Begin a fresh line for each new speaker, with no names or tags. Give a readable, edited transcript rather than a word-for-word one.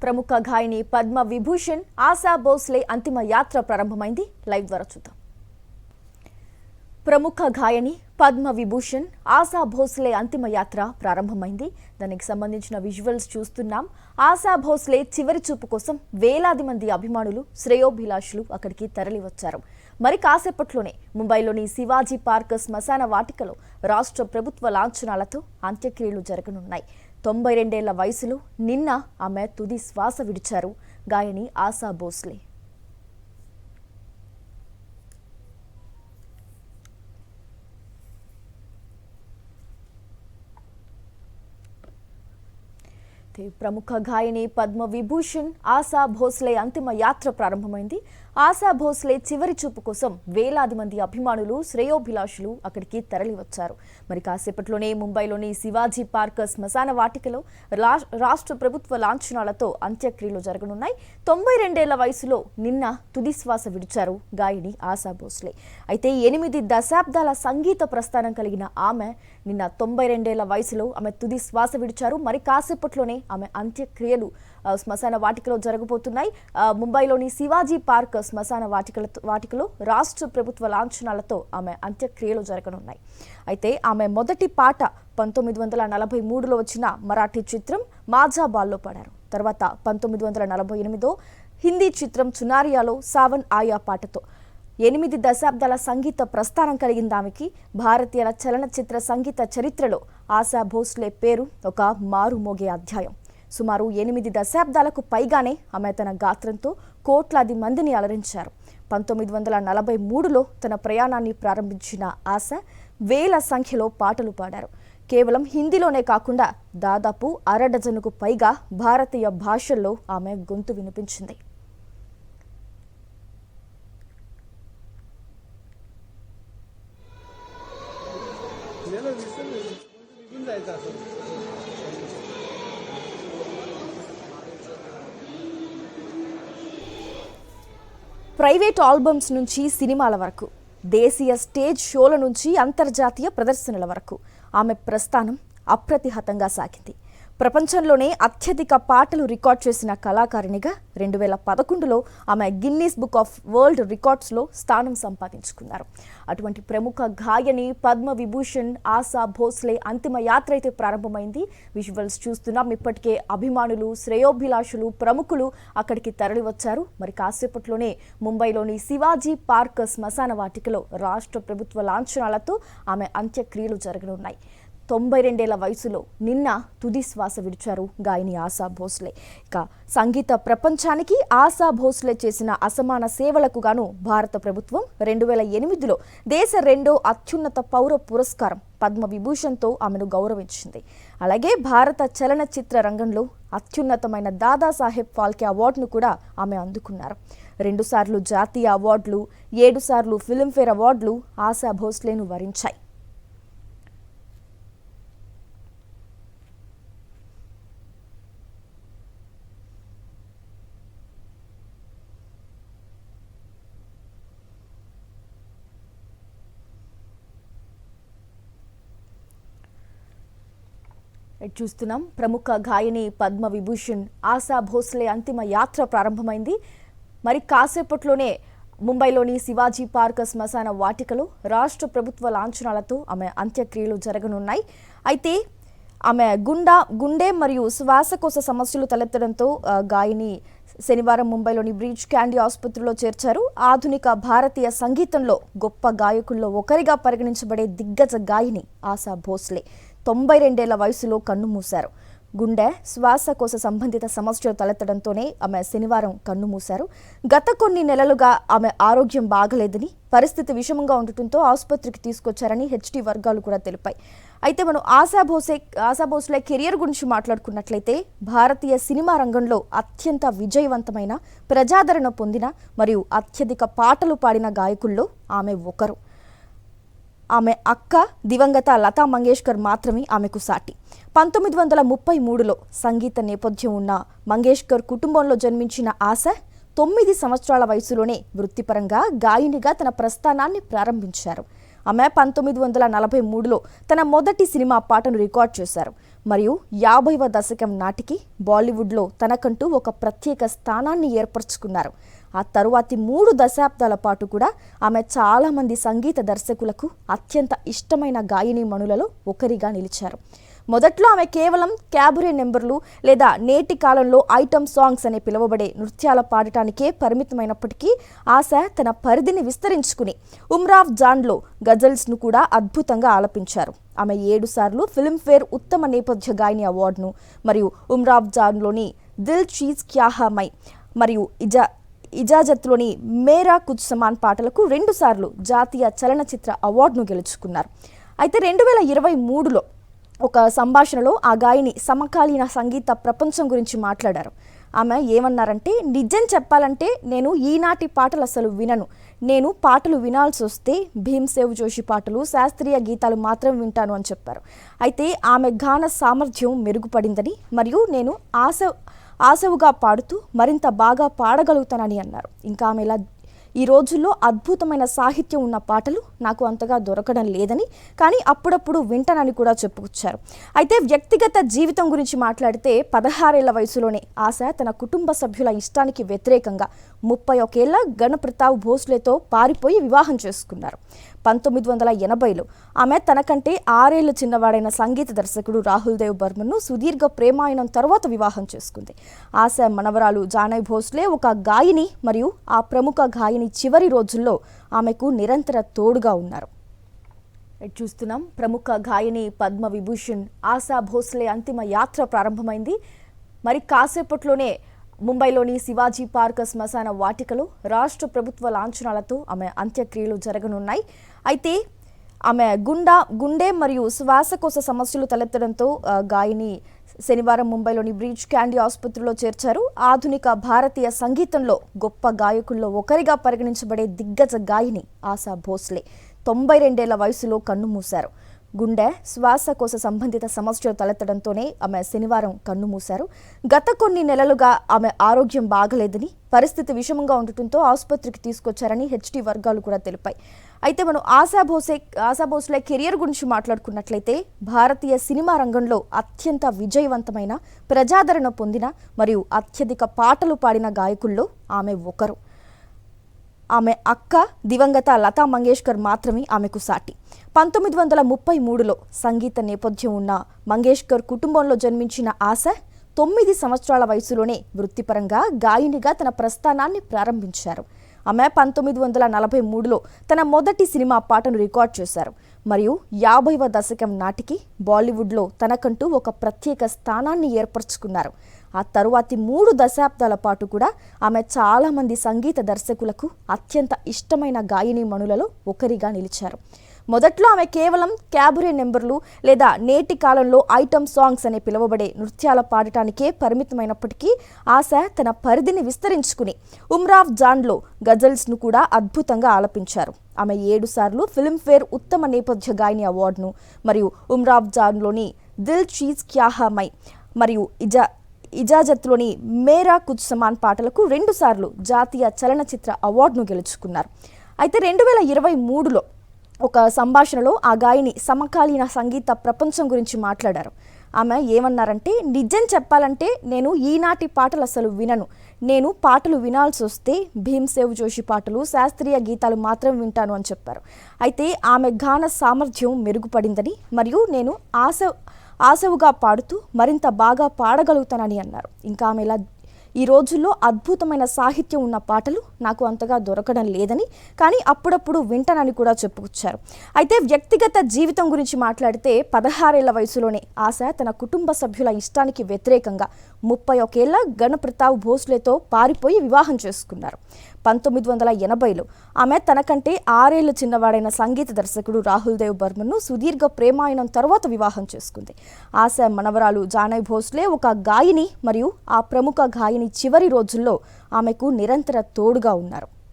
ప్రముఖ గాయని పద్మ విభూషణ్ ఆశా భోస్లే అంతిమ యాత్ర ప్రారంభమైంది. లైవ్ ద్వారా చూద్దాం. ప్రముఖ గాయని పద్మ విభూషణ్ ఆశా భోస్లే అంతిమ యాత్ర ప్రారంభమైంది. దానికి సంబంధించిన విజువల్స్ చూస్తున్నాం. ఆశా భోస్లే చివరి చూపు కోసం వేలాది మంది అభిమానులు, శ్రేయోభిలాషులు అక్కడికి తరలి వచ్చారు. మరి కాసేపట్లోనే ముంబైలోని శివాజీ పార్క్ శ్మశాన వాటికలో రాష్ట్ర ప్రభుత్వ లాంఛనాలతో అంత్యక్రియలు జరగనున్నాయి. 92 ఏళ్ల వయసులో నిన్న ఆమె తుది శ్వాస విడిచారు గాయని ఆశా భోస్లే. ప్రముఖ గాయని పద్మ విభూషణ్ ఆశా భోస్లే అంతిమ యాత్ర ప్రారంభమైంది. ఆశా భోస్లే చివరి చూపు కోసం వేలాది మంది అభిమానులు, శ్రేయోభిలాషులు అక్కడికి తరలి వచ్చారు. మరి కాసేపట్లోనే ముంబైలోని శివాజీ పార్క్ శ్మశాన వాటికలో రాష్ట్ర ప్రభుత్వ లాంఛనాలతో అంత్యక్రియలు జరగనున్నాయి. 92 ఏళ్ల వయసులో నిన్న తుది శ్వాస విడిచారు గాయని ఆశా భోస్లే. అయితే 8 దశాబ్దాల సంగీత ప్రస్థానం కలిగిన ఆమె నిన్న 92 ఏళ్ల వయసులో ఆమె తుది శ్వాస విడిచారు. మరి కాసేపట్లోనే ఆమె అంత్యక్రియలు శ్మశాన వాటికలో జరగబోతున్నాయి. ముంబైలోని శివాజీ పార్క్ శ్మశాన వాటికలో రాష్ట్ర ప్రభుత్వ లాంఛనాలతో ఆమె అంత్యక్రియలు జరగనున్నాయి. అయితే ఆమె మొదటి పాట 1943లో వచ్చిన మరాఠీ చిత్రం మాఝా బాల్లో పాడారు. తర్వాత 1948 హిందీ చిత్రం చునారియాలో సావన్ ఆయా పాటతో 8 దశాబ్దాల సంగీత ప్రస్థానం కలిగిన ఆమెకి భారతీయ చలనచిత్ర సంగీత చరిత్రలో ఆశా భోస్లే పేరు ఒక మారుమోగే అధ్యాయం. సుమారు 8 దశాబ్దాలకు పైగానే ఆమె తన గాత్రంతో కోట్లాది మందిని అలరించారు. 1943లో తన ప్రయాణాన్ని ప్రారంభించిన ఆశ వేల సంఖ్యలో పాటలు పాడారు. కేవలం హిందీలోనే కాకుండా దాదాపు అరడజనుకు పైగా భారతీయ భాషల్లో ఆమె గొంతు వినిపించింది. ప్రైవేట్ ఆల్బమ్స్ నుంచి సినిమాల వరకు, దేశీయ స్టేజ్ షోల నుంచి అంతర్జాతీయ ప్రదర్శనల వరకు ఆమె ప్రస్థానం అప్రతిహతంగా సాగింది. ప్రపంచంలోనే అత్యధిక పాటలు రికార్డ్ చేసిన కళాకారిణిగా 2011లో ఆమె గిన్నీస్ బుక్ ఆఫ్ వరల్డ్ రికార్డ్స్లో స్థానం సంపాదించుకున్నారు. అటువంటి ప్రముఖ గాయని పద్మ విభూషణ్ ఆశా భోస్లే అంతిమ యాత్ర అయితే ప్రారంభమైంది. విజువల్స్ చూస్తున్నాం. ఇప్పటికే అభిమానులు, శ్రేయోభిలాషులు, ప్రముఖులు అక్కడికి తరలి వచ్చారు. మరి కాసేపట్లోనే ముంబైలోని శివాజీ పార్క్ శ్మశాన వాటికలో రాష్ట్ర ప్రభుత్వ లాంఛనాలతో ఆమె అంత్యక్రియలు జరగనున్నాయి. 92 ఏళ్ల వయసులో నిన్న తుది శ్వాస విడిచారు గాయని ఆశా భోస్లే. ఇక సంగీత ప్రపంచానికి ఆశా భోస్లే చేసిన అసమాన సేవలకు గాను భారత ప్రభుత్వం 2008లో దేశ 2వ అత్యున్నత పౌర పురస్కారం పద్మ విభూషణ్తో ఆమెను గౌరవించింది. అలాగే భారత చలనచిత్ర రంగంలో అత్యున్నతమైన దాదాసాహెబ్ ఫాల్కే అవార్డును కూడా ఆమె అందుకున్నారు. 2 సార్లు జాతీయ అవార్డులు, 7 సార్లు ఫిల్మ్ఫేర్ అవార్డులు ఆశా భోస్లేను వరించాయి. చూస్తున్నాం. ప్రముఖ గాయని పద్మ విభూషణ్ ఆశా భోస్లే అంతిమ యాత్ర ప్రారంభమైంది. మరి కాసేపట్లోనే ముంబైలోని శివాజీ పార్క్ శ్మశాన వాటికలో రాష్ట్ర ప్రభుత్వ లాంఛనాలతో ఆమె అంత్యక్రియలు జరగనున్నాయి. అయితే ఆమె గుండె మరియు శ్వాసకోశ సమస్యలు తలెత్తడంతో గాయని శనివారం ముంబైలోని బ్రీచ్ క్యాండీ ఆసుపత్రిలో చేర్చారు. ఆధునిక భారతీయ సంగీతంలో గొప్ప గాయకుల్లో ఒకరిగా పరిగణించబడే దిగ్గజ గాయని ఆశా భోస్లే 92 ఏళ్ల వయసులో కన్నుమూశారు. గుండె, శ్వాసకోశ సంబంధిత సమస్యలు తలెత్తడంతోనే ఆమె శనివారం కన్నుమూశారు. గత కొన్ని నెలలుగా ఆమె ఆరోగ్యం బాగలేదని, పరిస్థితి విషమంగా ఉండటంతో ఆసుపత్రికి తీసుకొచ్చారని హెచ్డి వర్గాలు కూడా తెలిపాయి. అయితే మనం ఆశా భోస్లే కెరియర్ గురించి మాట్లాడుకున్నట్లయితే భారతీయ సినిమా రంగంలో అత్యంత విజయవంతమైన, ప్రజాదరణ పొందిన మరియు అత్యధిక పాటలు పాడిన గాయకుల్లో ఆమె ఒకరు. ఆమె అక్క దివంగత లతా మంగేష్కర్ మాత్రమే ఆమెకు సాటి. 1933లో సంగీత నేపథ్యం ఉన్న మంగేష్కర్ కుటుంబంలో జన్మించిన ఆశ 9 సంవత్సరాల వయసులోనే వృత్తిపరంగా గాయనిగా తన ప్రస్థానాన్ని ప్రారంభించారు. ఆమె 1943లో తన మొదటి సినిమా పాటను రికార్డ్ చేశారు. మరియు 50వ దశకం నాటికి బాలీవుడ్లో తనకంటూ ఒక ప్రత్యేక స్థానాన్ని ఏర్పరచుకున్నారు. ఆ తరువాతి 3 దశాబ్దాల పాటు కూడా ఆమె చాలామంది సంగీత దర్శకులకు అత్యంత ఇష్టమైన గాయనీమణులలో ఒకరిగా నిలిచారు. మొదట్లో ఆమె కేవలం క్యాబరే నెంబర్లు లేదా నేటి కాలంలో ఐటమ్ సాంగ్స్ అని పిలువబడే నృత్యాల పాడటానికే పరిమితమైనప్పటికీ ఆశ తన పరిధిని విస్తరించుకుని ఉమ్రావ్ జాన్లో గజల్స్ను కూడా అద్భుతంగా ఆలపించారు. ఆమె 7 సార్లు ఫిల్మ్ఫేర్ ఉత్తమ నేపథ్య గాయని అవార్డును మరియు ఉమ్రావ్ జాన్లోని దిల్ చీజ్ క్యా హై మై మరియు ఇజాజత్లోని మేరా కుచ్ సమాన్ పాటలకు 2 సార్లు జాతీయ చలనచిత్ర అవార్డును గెలుచుకున్నారు. అయితే 2023లో ఒక సంభాషణలో ఆ గాయని సమకాలీన సంగీత ప్రపంచం గురించి మాట్లాడారు. ఆమె ఏమన్నారంటే, నిజం చెప్పాలంటే నేను ఈనాటి పాటలు అసలు వినను. నేను పాటలు వినాల్సి వస్తే భీమ్సేవ్ జోషి పాటలు, శాస్త్రీయ గీతాలు మాత్రం వింటాను అని చెప్పారు. అయితే ఆమె గాన సామర్థ్యం మెరుగుపడిందని మరియు నేను ఆశవుగా పాడుతూ మరింత బాగా పాడగలుగుతానని అన్నారు. ఇంకా ఆమె ఇలా, ఈ రోజుల్లో అద్భుతమైన సాహిత్యం ఉన్న పాటలు నాకు అంతగా దొరకడం లేదని, కానీ అప్పుడప్పుడు వింటానని కూడా చెప్పుకొచ్చారు. అయితే వ్యక్తిగత జీవితం గురించి మాట్లాడితే 16 ఏళ్ల వయసులోనే ఆశ తన కుటుంబ సభ్యుల ఇష్టానికి వ్యతిరేకంగా 31 ఏళ్ల గణప్రతాప్ భోస్లేతో పారిపోయి వివాహం చేసుకున్నారు. 1980లో ఆమె తనకంటే 6 ఏళ్లు చిన్నవాడైన సంగీత దర్శకుడు రాహుల్ దేవ్ బర్మన్ను సుదీర్ఘ ప్రేమాయణం తర్వాత వివాహం చేసుకుంది. ఆశ మనవరాలు జానై భోస్లే ఒక గాయని మరియు ఆ ప్రముఖ గాయని చివరి రోజుల్లో ఆమెకు నిరంతర తోడుగా ఉన్నారు. చూస్తున్నాం, ప్రముఖ గాయని పద్మ విభూషణ్ ఆశా భోస్లే అంతిమ యాత్ర ప్రారంభమైంది. మరి కాసేపట్లోనే ముంబైలోని శివాజీ పార్క్ శ్మశాన వాటికలో రాష్ట్ర ప్రభుత్వ లాంఛనాలతో ఆమె అంత్యక్రియలు జరగనున్నాయి. అయితే ఆమె గుండె మరియు శ్వాసకోశ సమస్యలు తలెత్తడంతో గాయని శనివారం ముంబైలోని బ్రీచ్ క్యాండీ ఆసుపత్రిలో చేర్చారు. ఆధునిక భారతీయ సంగీతంలో గొప్ప గాయకుల్లో ఒకరిగా పరిగణించబడే దిగ్గజ గాయని ఆశా భోస్లే 92 ఏళ్ల వయసులో కన్నుమూశారు. గుండె శ్వాసకోశ సంబంధిత సమస్యలు తలెత్తడంతోనే ఆమె శనివారం కన్నుమూశారు. గత కొన్ని నెలలుగా ఆమె ఆరోగ్యం బాగలేదని, పరిస్థితి విషమంగా ఉండటంతో ఆసుపత్రికి తీసుకొచ్చారని హెచ్డి వర్గాలు కూడా తెలిపాయి. అయితే మనం ఆశా భోస్లే కెరియర్ గురించి మాట్లాడుకున్నట్లయితే భారతీయ సినిమా రంగంలో అత్యంత విజయవంతమైన, ప్రజాదరణ పొందిన మరియు అత్యధిక పాటలు పాడిన గాయకుల్లో ఆమె ఒకరు. ఆమె అక్క దివంగత లతా మంగేష్కర్ మాత్రమే ఆమెకు సాటి. 1933లో సంగీత నేపథ్యం ఉన్న మంగేష్కర్ కుటుంబంలో జన్మించిన ఆశ 9 సంవత్సరాల వయసులోనే వృత్తిపరంగా గాయనిగా తన ప్రస్థానాన్ని ప్రారంభించారు. ఆమె 1943లో తన మొదటి సినిమా పాటను రికార్డ్ చేశారు మరియు 50వ దశకం నాటికి బాలీవుడ్లో తనకంటూ ఒక ప్రత్యేక స్థానాన్ని ఏర్పరచుకున్నారు. ఆ తరువాతి 3 దశాబ్దాల పాటు కూడా ఆమె చాలామంది సంగీత దర్శకులకు అత్యంత ఇష్టమైన గాయనీమణులలో ఒకరిగా నిలిచారు. మొదట్లో ఆమె కేవలం క్యాబరే నెంబర్లు లేదా నేటి కాలంలో ఐటమ్ సాంగ్స్ అని పిలువబడే నృత్యాల పాడటానికే పరిమితమైనప్పటికీ ఆశ తన పరిధిని విస్తరించుకుని ఉమ్రావ్ జాన్లో గజల్స్ను కూడా అద్భుతంగా ఆలపించారు. ఆమె 7 సార్లు ఫిల్మ్ఫేర్ ఉత్తమ నేపథ్య గాయని అవార్డును మరియు ఉమ్రావ్ జాన్లోని దిల్ చీజ్ క్యా హై మై మరియు ఇజాజత్లోని మేరా కుచ్ సమాన్ పాటలకు 2 సార్లు జాతీయ చలనచిత్ర అవార్డును గెలుచుకున్నారు. అయితే 2023లో ఒక సంభాషణలో ఆ గాయని సమకాలీన సంగీత ప్రపంచం గురించి మాట్లాడారు. ఆమె ఏమన్నారంటే, నిజం చెప్పాలంటే నేను ఈనాటి పాటలు అసలు వినను. నేను పాటలు వినాల్సి వస్తే భీమ్సేవ్ జోషి పాటలు, శాస్త్రీయ గీతాలు మాత్రం వింటాను అని చెప్పారు. అయితే ఆమె గాన సామర్థ్యం మెరుగుపడిందని మరియు నేను ఆశవుగా పాడుతూ మరింత బాగా పాడగలుగుతానని అన్నారు. ఇంకా ఆమె ఇలా, ఈ రోజుల్లో అద్భుతమైన సాహిత్యం ఉన్న పాటలు నాకు అంతగా దొరకడం లేదని, కానీ అప్పుడప్పుడు వింటానని కూడా చెప్పుకొచ్చారు. అయితే వ్యక్తిగత జీవితం గురించి మాట్లాడితే 16 ఏళ్ల వయసులోనే ఆశ తన కుటుంబ సభ్యుల ఇష్టానికి వ్యతిరేకంగా 31 ఏళ్ల గణప్రతాప్ భోస్లేతో పారిపోయి వివాహం చేసుకున్నారు. 1980లో ఆమె తనకంటే 6 ఏళ్లు చిన్నవాడైన సంగీత దర్శకుడు రాహుల్ దేవ్ బర్మన్ను సుదీర్ఘ ప్రేమాయణం తర్వాత వివాహం చేసుకుంది. ఆశ మనవరాలు జానై భోస్లే ఒక గాయని మరియు ఆ ప్రముఖ గాయని చివరి రోజుల్లో ఆమెకు నిరంతర తోడుగా ఉన్నారు.